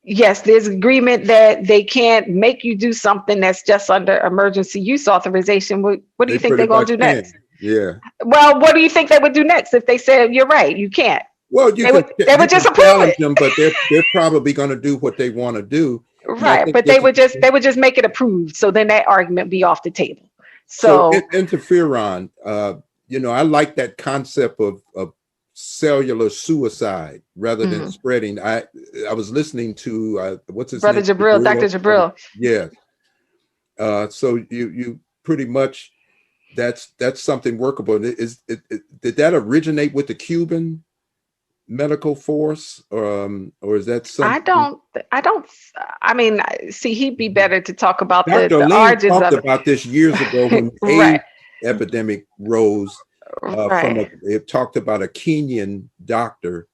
yes, there's agreement that they can't make you do something that's just under emergency use authorization, what do you think they're going to do next? Yeah. Well, what do you think they would do next if they said, you're right, you can't? Well, they would just approve it. Them, but they're probably going to do what they want to do. Right, but they would just make it approved. So then that argument be off the table. So interferon, I like that concept of cellular suicide rather than spreading. I was listening to what's his brother name? Jabril, Dr. Jabril. Yeah. So you pretty much that's something workable. Did that originate with the Cuban medical force, or is that something? I mean, see, he'd be better to talk about Dr. the origins talked of it. about this years ago when the Right. AIDS epidemic rose. It talked about a Kenyan doctor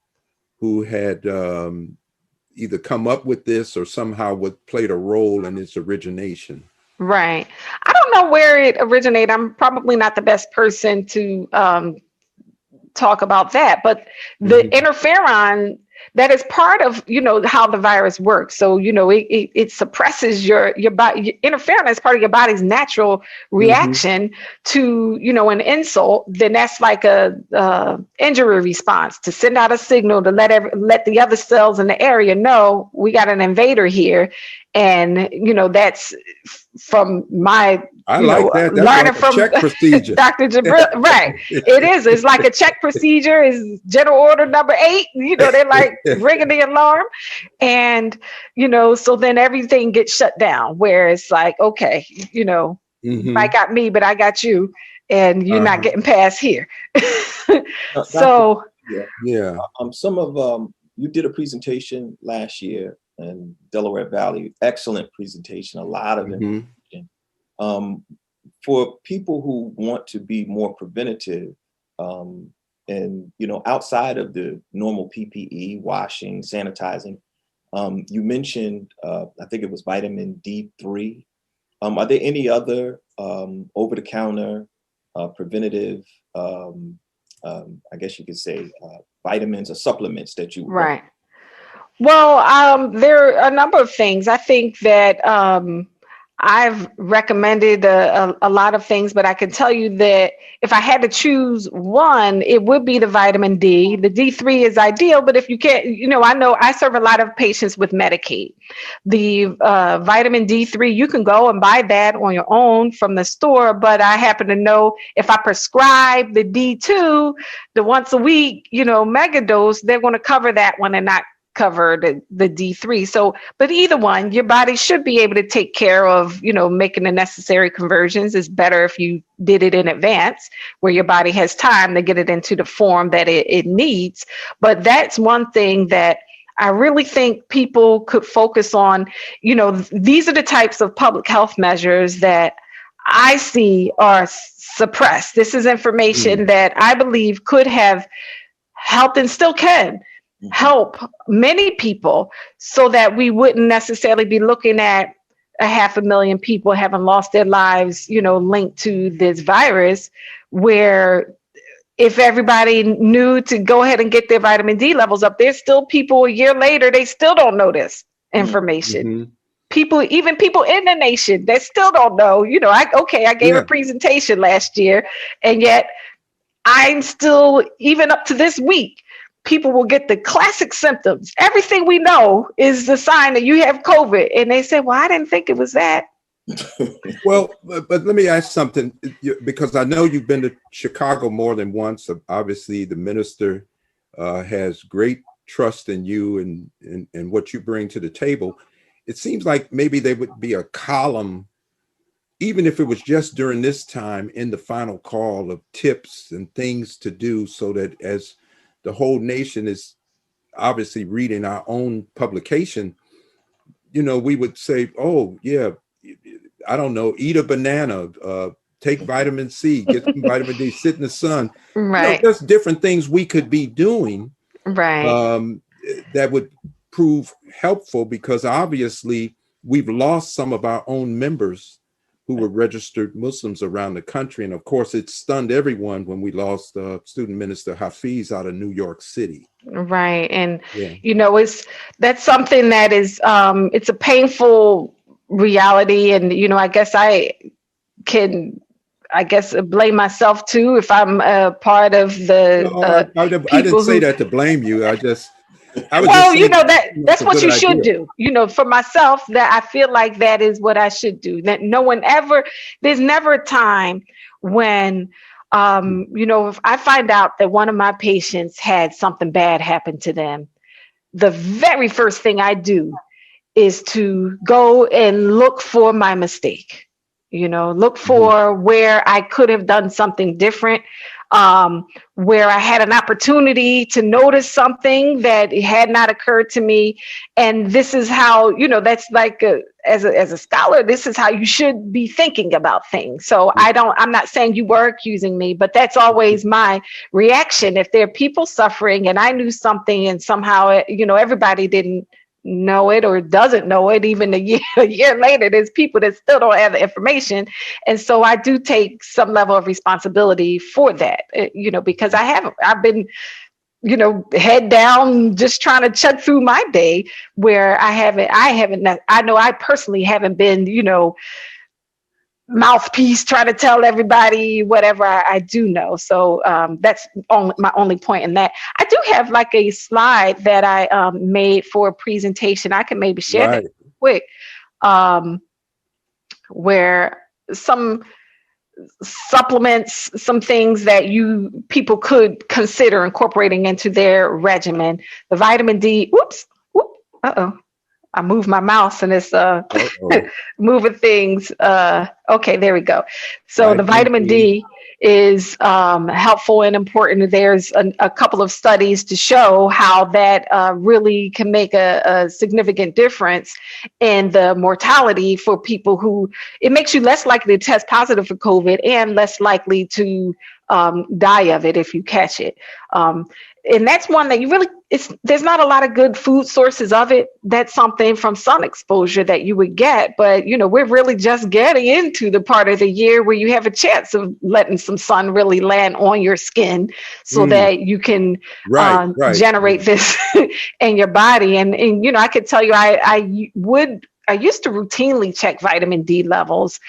who had either come up with this or somehow played a role in its origination. Right. I don't know where it originated. I'm probably not the best person to talk about that, but the interferon, that is part of how the virus works. So it suppresses your body. Interferon is part of your body's natural reaction to an insult. Then that's like a injury response to send out a signal to let the other cells in the area know we got an invader here. And that's from my That's learning like from check procedure. Dr. Jabril. Right. It is. It's like a check procedure. Is general order number 8. They're like ringing the alarm. And, so then everything gets shut down, where it's like, okay, you might got me, but I got you, and you're not getting past here. So yeah. Some of you did a presentation last year in Delaware Valley. Excellent presentation, a lot of information. For people who want to be more preventative, and outside of the normal PPE, washing, sanitizing, you mentioned, I think it was vitamin D3. Are there any other over-the-counter preventative, I guess you could say, vitamins or supplements that you Right. Well, there are a number of things. I think that I've recommended a lot of things, but I can tell you that if I had to choose one, it would be the vitamin D. The D3 is ideal, but if you can't, I know I serve a lot of patients with Medicaid. The vitamin D3, you can go and buy that on your own from the store, but I happen to know if I prescribe the D2, the once a week, mega dose, they're going to cover that one and not cover the D3. So, but either one, your body should be able to take care of, making the necessary conversions. It's better if you did it in advance, where your body has time to get it into the form that it needs. But that's one thing that I really think people could focus on. These are the types of public health measures that I see are suppressed. This is information that I believe could have helped and still can help many people, so that we wouldn't necessarily be looking at 500,000 people having lost their lives, linked to this virus, where if everybody knew to go ahead and get their vitamin D levels up, there's still people a year later, they still don't know this information. Even people in the nation that still don't know, I gave a presentation last year, and yet I'm still, even up to this week, people will get the classic symptoms. Everything we know is the sign that you have COVID. And they say, well, I didn't think it was that. Well, but let me ask something, because I know you've been to Chicago more than once. Obviously, the minister has great trust in you and what you bring to the table. It seems like maybe there would be a column, even if it was just during this time, in the final call, of tips and things to do, so that as the whole nation is obviously reading our own publication, we would say, oh yeah, I don't know, eat a banana, take vitamin C, get some vitamin D, sit in the sun. Right. There's different things we could be doing, right, that would prove helpful, because obviously we've lost some of our own members who were registered Muslims around the country. And of course, it stunned everyone when we lost student minister Hafiz out of New York City. Right. And, that's something that is, it's a painful reality. And, I guess I blame myself too, if I'm a part of the I didn't say that to blame you. That's what you should do. For myself, that I feel like that is what I should do. That there's never a time when, if I find out that one of my patients had something bad happen to them, the very first thing I do is to go and look for my mistake. Look for where I could have done something different, where I had an opportunity to notice something that had not occurred to me. And this is how, that's like, as a scholar, this is how you should be thinking about things. So I'm not saying you were accusing me, but that's always my reaction. If there are people suffering and I knew something and somehow, everybody didn't know it or doesn't know it, even a year later, there's people that still don't have the information. And so I do take some level of responsibility for that, because I've been, head down, just trying to chug through my day, where I know I personally haven't been, mouthpiece trying to tell everybody whatever I do know. So that's my only point in that. I do have like a slide that I made for a presentation. I can maybe share that quick, where some supplements, some things that people could consider incorporating into their regimen. The vitamin D, I moved my mouse and it's moving things. Okay, there we go. So the vitamin D, is helpful and important. There's a couple of studies to show how that really can make a significant difference in the mortality for people who, it makes you less likely to test positive for COVID and less likely to die of it if you catch it. And that's one that you really, there's not a lot of good food sources of it. That's something from sun exposure that you would get. But, we're really just getting into the part of the year where you have a chance of letting some sun really land on your skin so that you can generate this in your body. And, I could tell you, I used to routinely check vitamin D levels.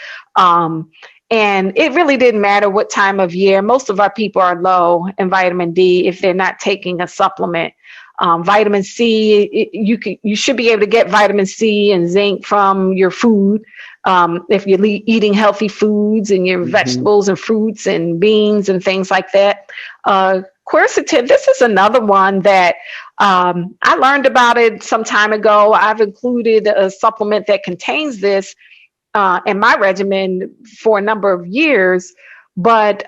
And it really didn't matter what time of year. Most of our people are low in vitamin D if they're not taking a supplement. Vitamin C, you should be able to get vitamin C and zinc from your food if you're eating healthy foods and your vegetables and fruits and beans and things like that. Quercetin, this is another one that I learned about it some time ago. I've included a supplement that contains this in my regimen for a number of years, but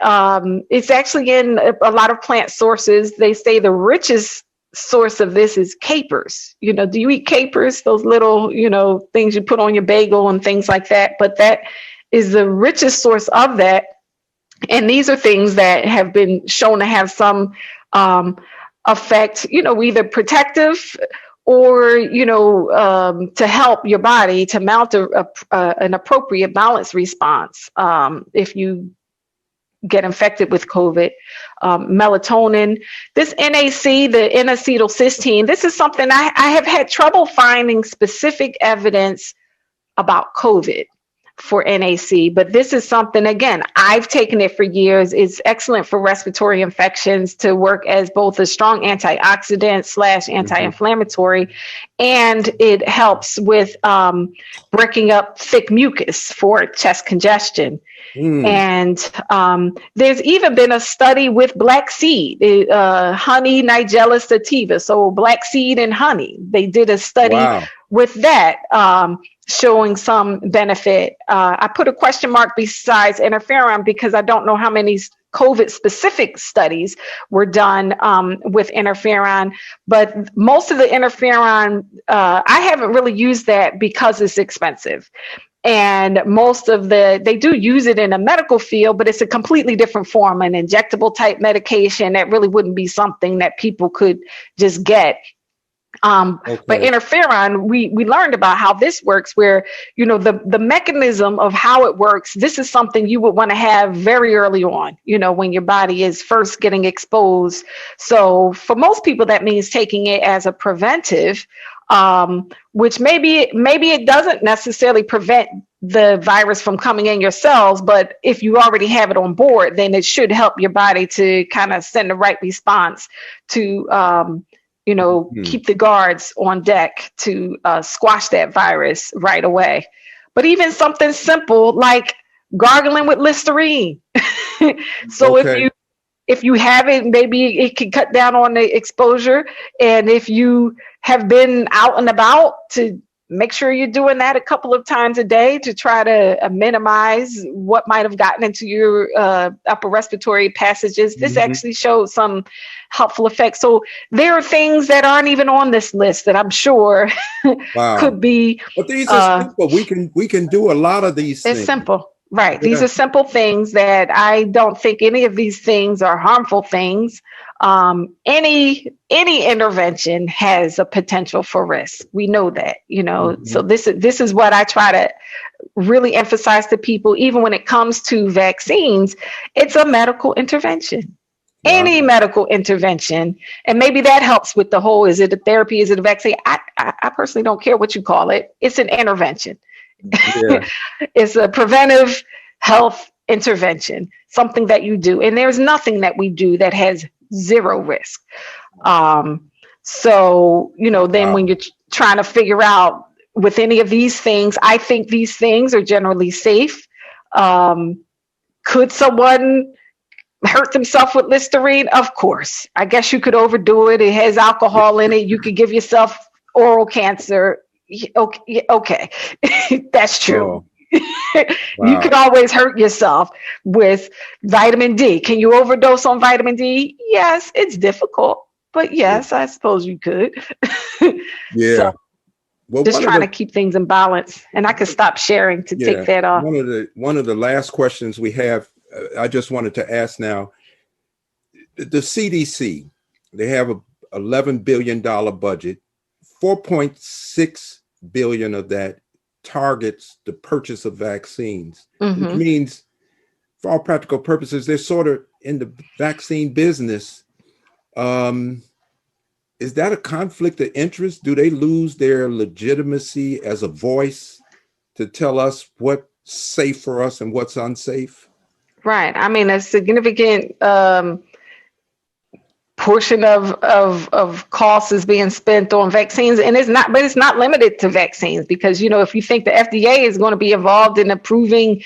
it's actually in a lot of plant sources. They say the richest source of this is capers. Do you eat capers? Those little, things you put on your bagel and things like that. But that is the richest source of that. And these are things that have been shown to have some effect, either protective or, to help your body to mount an appropriate balance response if you get infected with COVID. Melatonin, this NAC, the N-acetylcysteine, this is something I have had trouble finding specific evidence about COVID for NAC, but this is something, again, I've taken it for years. It's excellent for respiratory infections to work as both a strong antioxidant / anti-inflammatory, and it helps with breaking up thick mucus for chest congestion. And there's even been a study with black seed, honey Nigella sativa, so black seed and honey. They did a study with that, showing some benefit. I put a question mark besides interferon because I don't know how many COVID specific studies were done with interferon, but most of the interferon, I haven't really used that because it's expensive. And most of they do use it in a medical field, but it's a completely different form, an injectable type medication that really wouldn't be something that people could just get. But interferon, we learned about how this works, where, the mechanism of how it works, this is something you would want to have very early on, when your body is first getting exposed. So for most people, that means taking it as a preventive, which maybe it doesn't necessarily prevent the virus from coming in your cells, but if you already have it on board, then it should help your body to kind of send the right response to, keep the guards on deck to squash that virus right away. But even something simple like gargling with Listerine. So if you have it, maybe it can cut down on the exposure. And if you have been out and about, to make sure you're doing that a couple of times a day to try to minimize what might have gotten into your upper respiratory passages. This actually showed some helpful effects. So there are things that aren't even on this list that I'm sure could be. But these are simple. We can do a lot of these things. It's simple. Right. Yeah. These are simple things that I don't think any of these things are harmful things. Any intervention has a potential for risk. We know that, so this is what I try to really emphasize to people, even when it comes to vaccines. It's a medical intervention. Any medical intervention. And maybe that helps with the whole, is it a therapy? Is it a vaccine? I personally don't care what you call it. It's an intervention. Yeah. It's a preventive health intervention, something that you do. And there's nothing that we do that has zero risk. So, then when you're trying to figure out with any of these things, I think these things are generally safe. Could someone hurt themselves with Listerine? Of course. I guess you could overdo it. It has alcohol in it. You could give yourself oral cancer. Okay. That's true. You can always hurt yourself with vitamin D. Can you overdose on vitamin D? Yes, it's difficult, but yes, I suppose you could. Yeah. So, well, just trying to keep things in balance, and I could stop sharing to take that off. One of the last questions we have, I just wanted to ask now. The CDC, they have a $11 billion budget. 4.6 billion of that targets the purchase of vaccines, which means, for all practical purposes, they're sort of in the vaccine business. Is that a conflict of interest? Do they lose their legitimacy as a voice to tell us what's safe for us and what's unsafe? Right. I mean, a significant portion of costs is being spent on vaccines, and it's not limited to vaccines, because, if you think the FDA is going to be involved in approving,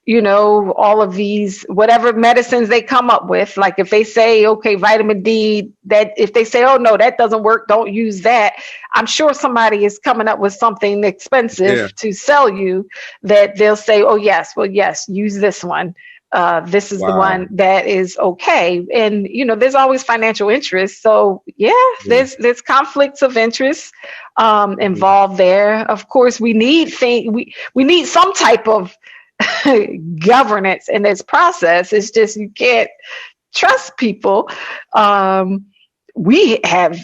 all of these, whatever medicines they come up with, like if they say, okay, vitamin D, that if they say, oh no, that doesn't work, don't use that, I'm sure somebody is coming up with something expensive to sell you that they'll say, oh yes, well, yes, use this one. This is the one that is okay. And, there's always financial interest. So there's conflicts of interest involved there. Of course, we need some type of governance in this process. It's just, you can't trust people. We have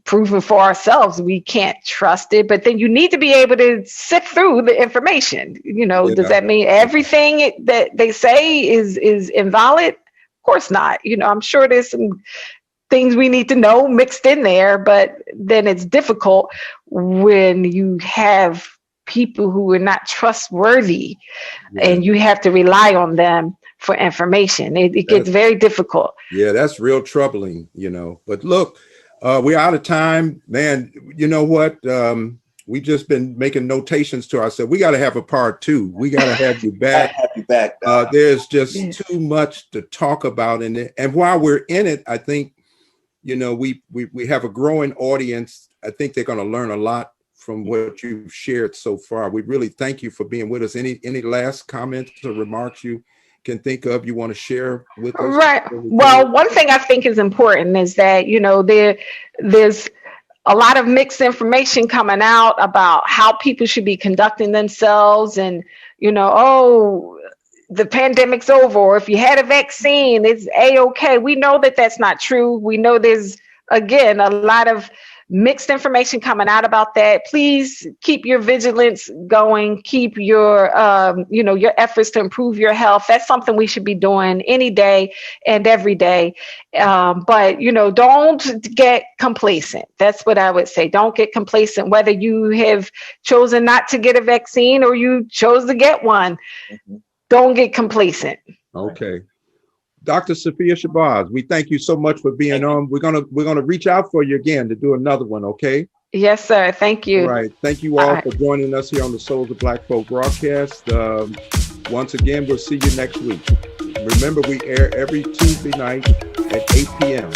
proven for ourselves we can't trust it, but then you need to be able to sift through the information. Does that mean everything that they say is invalid? Of course not. I'm sure there's some things we need to know mixed in there, but then it's difficult when you have people who are not trustworthy and you have to rely on them for information. It gets very difficult. Yeah, that's real troubling, but look, we're out of time, man. You know what? We just been making notations to ourselves. We got to have a part 2. We got to have you back. There's just too much to talk about in it. And while we're in it, I think, we have a growing audience. I think they're going to learn a lot from what you've shared so far. We really thank you for being with us. Any last comments or remarks you can think of you want to share with us? Right. Well, one thing I think is important is that, there's a lot of mixed information coming out about how people should be conducting themselves, and, oh, the pandemic's over, or if you had a vaccine, it's A-okay. We know that that's not true. We know there's, again, a lot of mixed information coming out about that. Please keep your vigilance going. Keep your, your efforts to improve your health. That's something we should be doing any day and every day. But, don't get complacent. That's what I would say. Don't get complacent, whether you have chosen not to get a vaccine or you chose to get one. Don't get complacent. Okay. Dr. Safiyya Shabazz, we thank you so much for being on. We're gonna reach out for you again to do another one, okay? Yes, sir. Thank you. All right. Thank you all for joining us here on the Souls of Black Folk broadcast. Once again, we'll see you next week. Remember, we air every Tuesday night at 8 p.m.